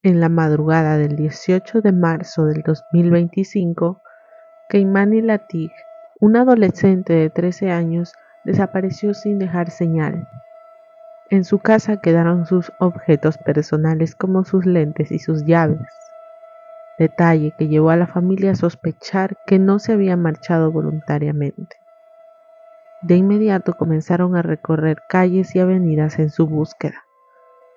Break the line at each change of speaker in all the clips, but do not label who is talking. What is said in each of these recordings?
En la madrugada del 18 de marzo del 2025, Keimani Latig, una adolescente de 13 años, desapareció sin dejar señal. En su casa quedaron sus objetos personales como sus lentes y sus llaves, detalle que llevó a la familia a sospechar que no se había marchado voluntariamente. De inmediato comenzaron a recorrer calles y avenidas en su búsqueda,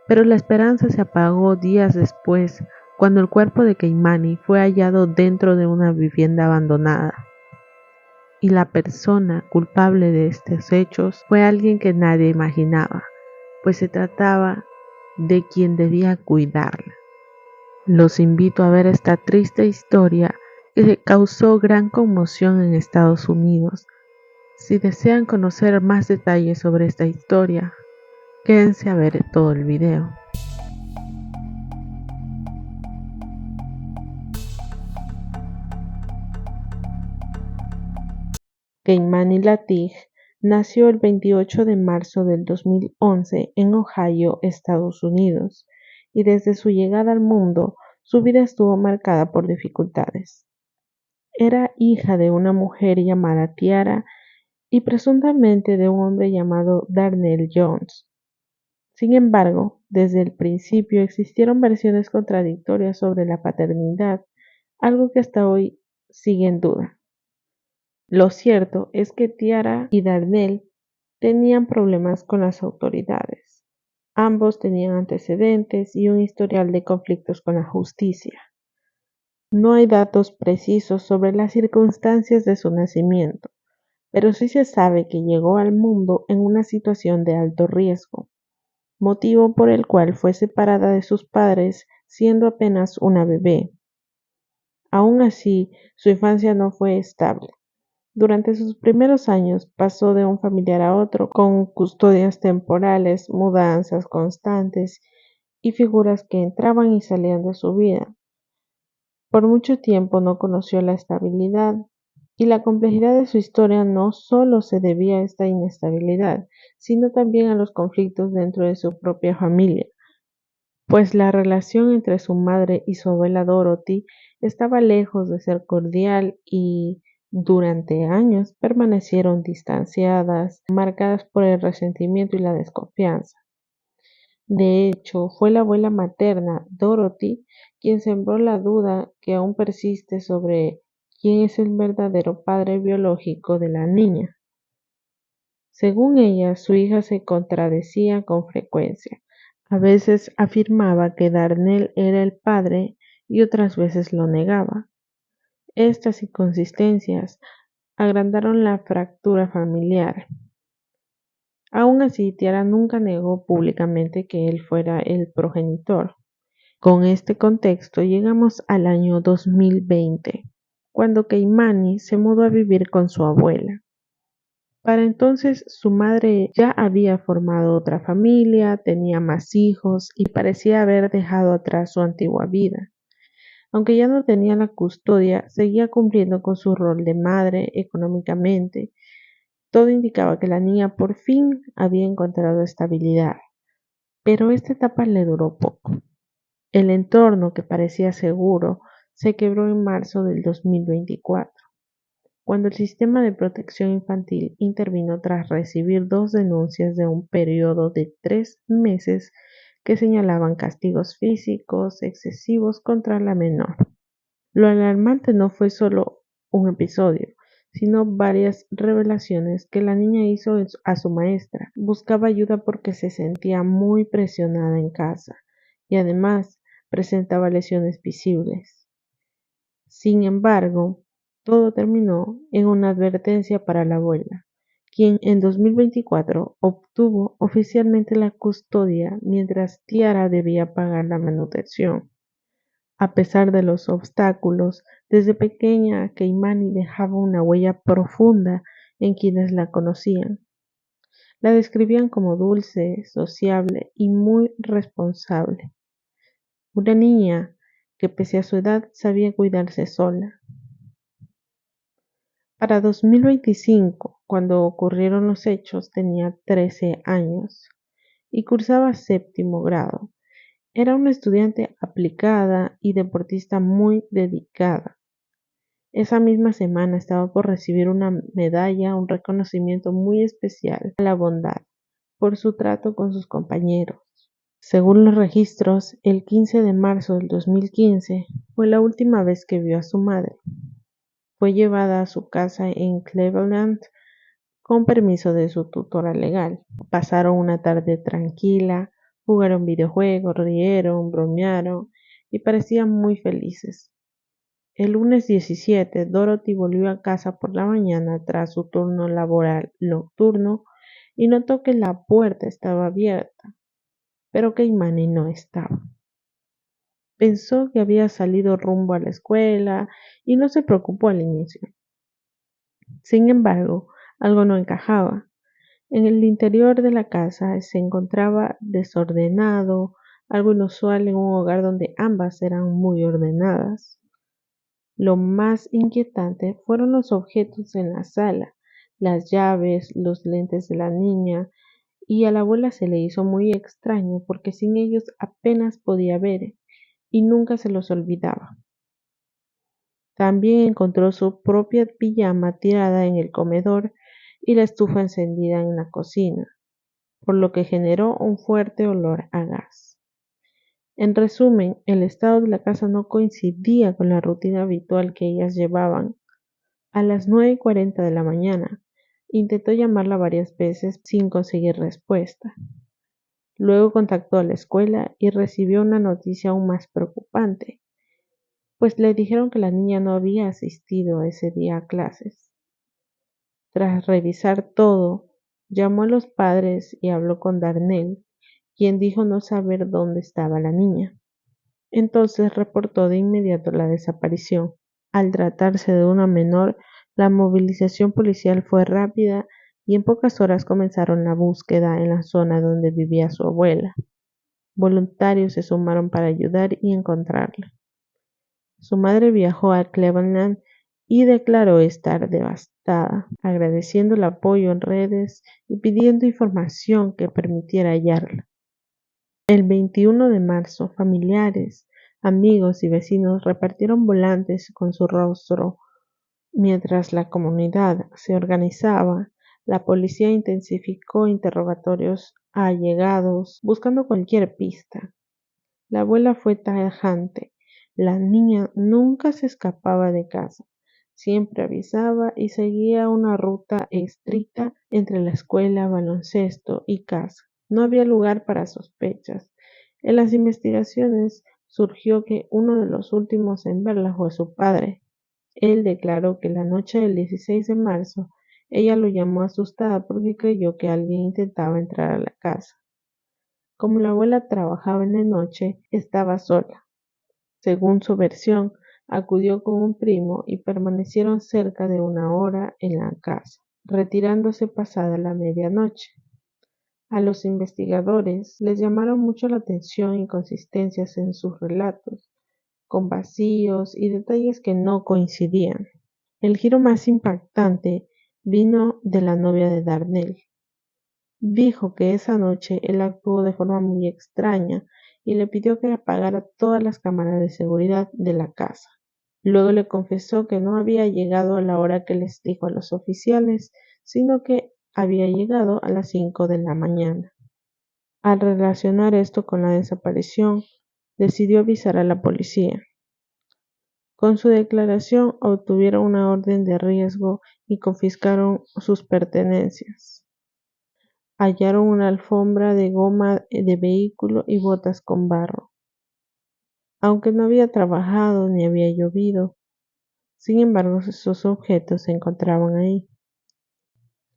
pero la esperanza se apagó días después cuando el cuerpo de Keimani fue hallado dentro de una vivienda abandonada. Y la persona culpable de estos hechos fue alguien que nadie imaginaba, pues se trataba de quien debía cuidarla. Los invito a ver esta triste historia que causó gran conmoción en Estados Unidos. Si desean conocer más detalles sobre esta historia, quédense a ver todo el video. Keimani Latig nació el 28 de marzo del 2011 en Ohio, Estados Unidos, y desde su llegada al mundo, su vida estuvo marcada por dificultades. Era hija de una mujer llamada Tiara y presuntamente de un hombre llamado Darnell Jones. Sin embargo, desde el principio existieron versiones contradictorias sobre la paternidad, algo que hasta hoy sigue en duda. Lo cierto es que Tiara y Darnell tenían problemas con las autoridades. Ambos tenían antecedentes y un historial de conflictos con la justicia. No hay datos precisos sobre las circunstancias de su nacimiento, pero sí se sabe que llegó al mundo en una situación de alto riesgo, motivo por el cual fue separada de sus padres siendo apenas una bebé. Aún así, su infancia no fue estable. Durante sus primeros años pasó de un familiar a otro con custodias temporales, mudanzas constantes y figuras que entraban y salían de su vida. Por mucho tiempo no conoció la estabilidad, y la complejidad de su historia no solo se debía a esta inestabilidad, sino también a los conflictos dentro de su propia familia, pues la relación entre su madre y su abuela Dorothy estaba lejos de ser cordial y durante años permanecieron distanciadas, marcadas por el resentimiento y la desconfianza. De hecho, fue la abuela materna, Dorothy, quien sembró la duda que aún persiste sobre quién es el verdadero padre biológico de la niña. Según ella, su hija se contradecía con frecuencia. A veces afirmaba que Darnell era el padre y otras veces lo negaba. Estas inconsistencias agrandaron la fractura familiar. Aún así, Tiara nunca negó públicamente que él fuera el progenitor. Con este contexto llegamos al año 2020, cuando Keimani se mudó a vivir con su abuela. Para entonces su madre ya había formado otra familia, tenía más hijos y parecía haber dejado atrás su antigua vida. Aunque ya no tenía la custodia, seguía cumpliendo con su rol de madre económicamente. Todo indicaba que la niña por fin había encontrado estabilidad, pero esta etapa le duró poco. El entorno que parecía seguro se quebró en marzo del 2024, cuando el sistema de protección infantil intervino tras recibir 2 denuncias de un periodo de 3 meses que señalaban castigos físicos excesivos contra la menor. Lo alarmante no fue solo un episodio, sino varias revelaciones que la niña hizo a su maestra. Buscaba ayuda porque se sentía muy presionada en casa y además presentaba lesiones visibles. Sin embargo, todo terminó en una advertencia para la abuela, quien en 2024 obtuvo oficialmente la custodia mientras Tiara debía pagar la manutención. A pesar de los obstáculos, desde pequeña Keimani dejaba una huella profunda en quienes la conocían. La describían como dulce, sociable y muy responsable. Una niña que pese a su edad sabía cuidarse sola. Para 2025, cuando ocurrieron los hechos, tenía 13 años y cursaba séptimo grado. Era una estudiante aplicada y deportista muy dedicada. Esa misma semana estaba por recibir una medalla, un reconocimiento muy especial a la bondad por su trato con sus compañeros. Según los registros, el 15 de marzo del 2015 fue la última vez que vio a su madre. Fue llevada a su casa en Cleveland con permiso de su tutora legal. Pasaron una tarde tranquila, jugaron videojuegos, rieron, bromearon y parecían muy felices. El lunes 17, Dorothy volvió a casa por la mañana tras su turno laboral nocturno y notó que la puerta estaba abierta, pero que Imani no estaba. Pensó que había salido rumbo a la escuela y no se preocupó al inicio. Sin embargo, algo no encajaba. En el interior de la casa se encontraba desordenado, algo inusual en un hogar donde ambas eran muy ordenadas. Lo más inquietante fueron los objetos en la sala, las llaves, los lentes de la niña, y a la abuela se le hizo muy extraño porque sin ellos apenas podía ver y nunca se los olvidaba. También encontró su propia pijama tirada en el comedor y la estufa encendida en la cocina, por lo que generó un fuerte olor a gas. En resumen, el estado de la casa no coincidía con la rutina habitual que ellas llevaban. A las 9:40 de la mañana, intentó llamarla varias veces sin conseguir respuesta. Luego contactó a la escuela y recibió una noticia aún más preocupante, pues le dijeron que la niña no había asistido ese día a clases. Tras revisar todo, llamó a los padres y habló con Darnell, quien dijo no saber dónde estaba la niña. Entonces reportó de inmediato la desaparición. Al tratarse de una menor, la movilización policial fue rápida y en pocas horas comenzaron la búsqueda en la zona donde vivía su abuela. Voluntarios se sumaron para ayudar y encontrarla. Su madre viajó a Cleveland y declaró estar devastada, agradeciendo el apoyo en redes y pidiendo información que permitiera hallarla. El 21 de marzo, familiares, amigos y vecinos repartieron volantes con su rostro. Mientras la comunidad se organizaba, la policía intensificó interrogatorios a allegados, buscando cualquier pista. La abuela fue tajante. La niña nunca se escapaba de casa. Siempre avisaba y seguía una ruta estricta entre la escuela, baloncesto y casa. No había lugar para sospechas. En las investigaciones surgió que uno de los últimos en verla fue su padre. Él declaró que la noche del 16 de marzo ella lo llamó asustada porque creyó que alguien intentaba entrar a la casa. Como la abuela trabajaba en de noche, estaba sola. Según su versión, acudió con un primo y permanecieron cerca de una hora en la casa, retirándose pasada la medianoche. A los investigadores les llamaron mucho la atención inconsistencias en sus relatos, con vacíos y detalles que no coincidían. El giro más impactante vino de la novia de Darnell. Dijo que esa noche él actuó de forma muy extraña y le pidió que apagara todas las cámaras de seguridad de la casa. Luego le confesó que no había llegado a la hora que les dijo a los oficiales, sino que había llegado a las 5 de la mañana. Al relacionar esto con la desaparición, decidió avisar a la policía. Con su declaración obtuvieron una orden de arresto y confiscaron sus pertenencias. Hallaron una alfombra de goma de vehículo y botas con barro. Aunque no había trabajado ni había llovido, sin embargo esos objetos se encontraban ahí.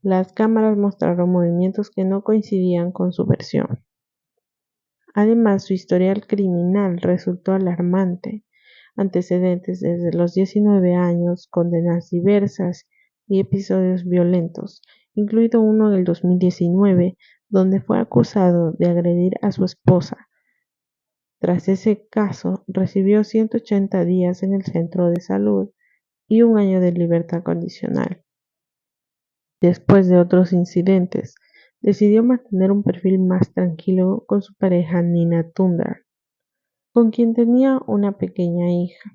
Las cámaras mostraron movimientos que no coincidían con su versión. Además, su historial criminal resultó alarmante. Antecedentes desde los 19 años, condenas diversas y episodios violentos, incluido uno en el 2019, donde fue acusado de agredir a su esposa. Tras ese caso, recibió 180 días en el centro de salud y un año de libertad condicional. Después de otros incidentes, decidió mantener un perfil más tranquilo con su pareja Nina Thunder. con quien tenía una pequeña hija.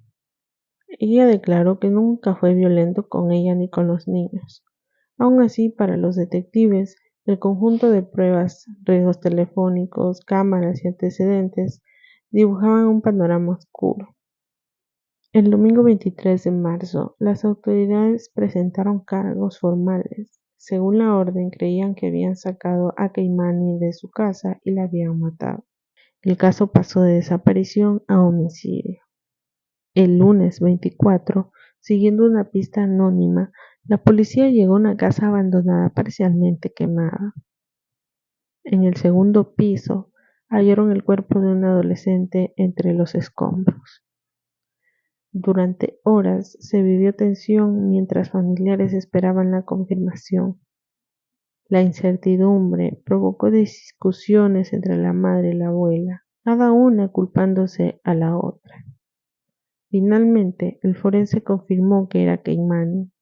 Ella declaró que nunca fue violento con ella ni con los niños. Aun así, para los detectives, el conjunto de pruebas, riesgos telefónicos, cámaras y antecedentes dibujaban un panorama oscuro. El domingo 23 de marzo, las autoridades presentaron cargos formales. Según la orden, creían que habían sacado a Keimani de su casa y la habían matado. El caso pasó de desaparición a homicidio. El lunes 24, siguiendo una pista anónima, la policía llegó a una casa abandonada parcialmente quemada. En el segundo piso, hallaron el cuerpo de un adolescente entre los escombros. Durante horas se vivió tensión mientras familiares esperaban la confirmación. La incertidumbre provocó discusiones entre la madre y la abuela, cada una culpándose a la otra. Finalmente, el forense confirmó que era Keimani.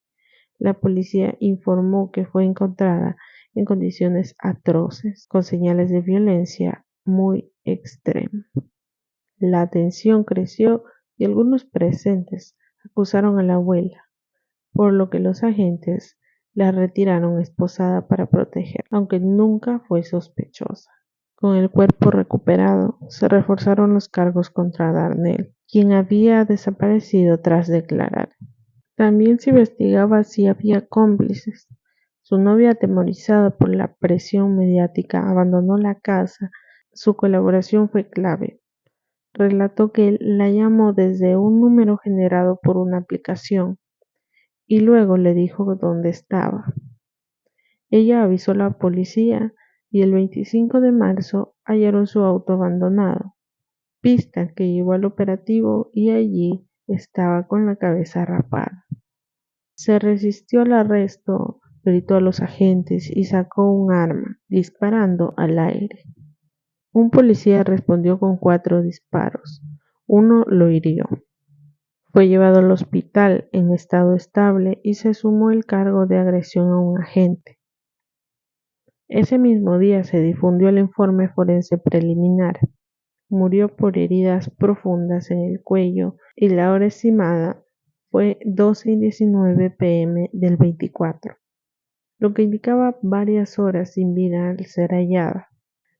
La policía informó que fue encontrada en condiciones atroces, con señales de violencia muy extrema. La tensión creció y algunos presentes acusaron a la abuela, por lo que los agentes la retiraron esposada para proteger, aunque nunca fue sospechosa. Con el cuerpo recuperado, se reforzaron los cargos contra Darnell, quien había desaparecido tras declarar. También se investigaba si había cómplices. Su novia, atemorizada por la presión mediática, abandonó la casa. Su colaboración fue clave. Relató que él la llamó desde un número generado por una aplicación y luego le dijo dónde estaba. Ella avisó a la policía y el 25 de marzo hallaron su auto abandonado, pista que llevó al operativo y allí estaba con la cabeza rapada. Se resistió al arresto, gritó a los agentes y sacó un arma, disparando al aire. Un policía respondió con 4 disparos. Uno lo hirió. Fue llevado al hospital en estado estable y se sumó el cargo de agresión a un agente. Ese mismo día se difundió el informe forense preliminar. Murió por heridas profundas en el cuello y la hora estimada fue 12:19 p.m. del 24, lo que indicaba varias horas sin vida al ser hallada.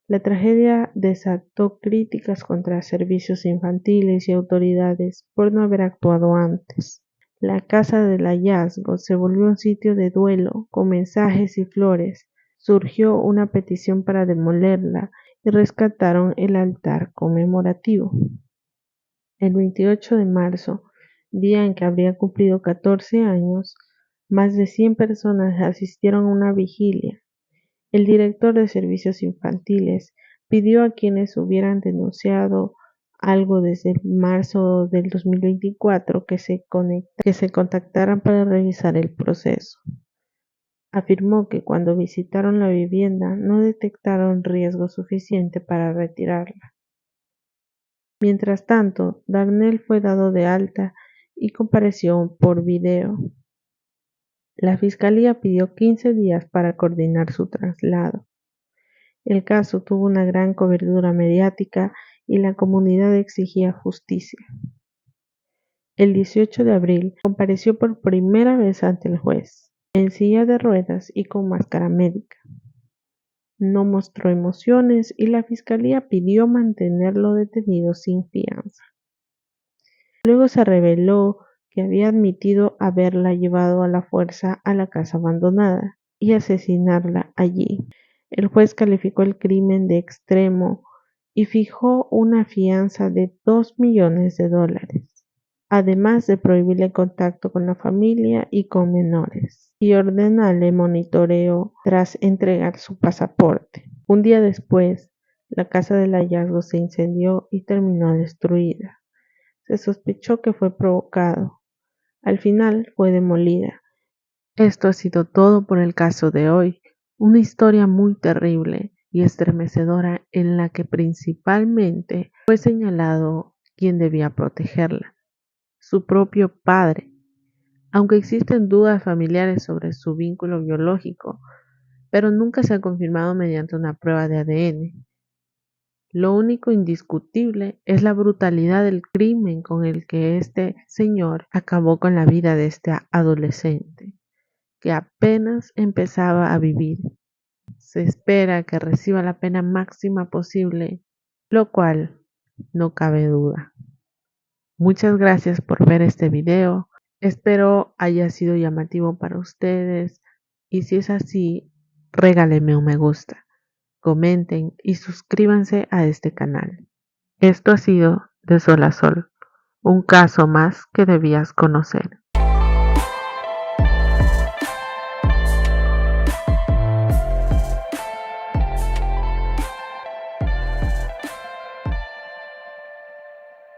La tragedia desató críticas contra servicios infantiles y autoridades por no haber actuado antes. La casa del hallazgo se volvió un sitio de duelo con mensajes y flores. Surgió una petición para demolerla y rescataron el altar conmemorativo. El 28 de marzo, día en que habría cumplido 14 años, más de 100 personas asistieron a una vigilia. El director de servicios infantiles pidió a quienes hubieran denunciado algo desde marzo del 2024 que se contactaran para revisar el proceso. Afirmó que cuando visitaron la vivienda no detectaron riesgo suficiente para retirarla. Mientras tanto, Darnell fue dado de alta y compareció por video. La fiscalía pidió 15 días para coordinar su traslado. El caso tuvo una gran cobertura mediática y la comunidad exigía justicia. El 18 de abril compareció por primera vez ante el juez, en silla de ruedas y con máscara médica. No mostró emociones y la fiscalía pidió mantenerlo detenido sin fianza. Luego se reveló que había admitido haberla llevado a la fuerza a la casa abandonada y asesinarla allí. El juez calificó el crimen de extremo y fijó una fianza de $2 millones, además de prohibirle contacto con la familia y con menores, y ordenarle monitoreo tras entregar su pasaporte. Un día después, la casa del hallazgo se incendió y terminó destruida. Se sospechó que fue provocado. Al final fue demolida. Esto ha sido todo por el caso de hoy. Una historia muy terrible y estremecedora en la que principalmente fue señalado quien debía protegerla, su propio padre. Aunque existen dudas familiares sobre su vínculo biológico, pero nunca se ha confirmado mediante una prueba de ADN. Lo único indiscutible es la brutalidad del crimen con el que este señor acabó con la vida de este adolescente, que apenas empezaba a vivir. Se espera que reciba la pena máxima posible, lo cual no cabe duda. Muchas gracias por ver este video. Espero haya sido llamativo para ustedes y si es así, regálenme un me gusta, comenten y suscríbanse a este canal. Esto ha sido De Sol a Sol, un caso más que debías conocer.